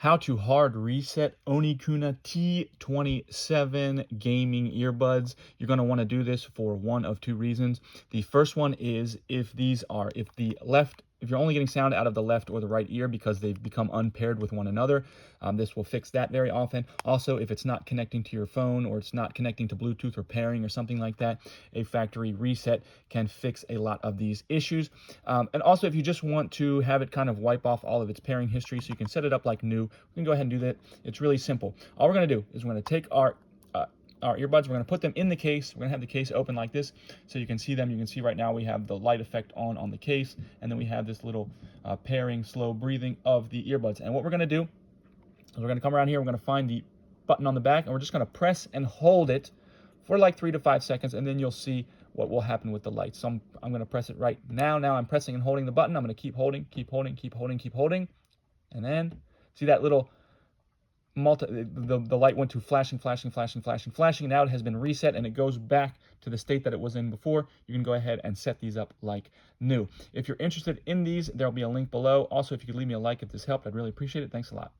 How to hard reset Onikuma T27 Gaming Earbuds. You're going to want to do this for one of two reasons. The first one is if you're only getting sound out of the left or the right ear because they've become unpaired with one another. This will fix that very often. Also, if it's not connecting to your phone or it's not connecting to Bluetooth or pairing or something like that, a factory reset can fix a lot of these issues. And also, if you just want to have it kind of wipe off all of its pairing history so you can set it up like new, we can go ahead and do that. It's really simple. All we're going to do is we're going to take our earbuds, we're going to put them in the case. We're going to have the case open like this so you can see them. You can see right now we have the light effect on the case, and then we have this little pairing, slow breathing of the earbuds. And what we're going to do is we're going to come around here, we're going to find the button on the back, and we're just going to press and hold it for like 3 to 5 seconds, and then you'll see what will happen with the light. So I'm going to press it right now. Now I'm pressing and holding the button. I'm going to keep holding, and then see that little the light went to flashing, and now it has been reset and it goes back to the state that it was in before. You can go ahead and set these up like new. If you're interested in these, there'll be a link below. Also, if you could leave me a like if this helped, I'd really appreciate it. Thanks a lot.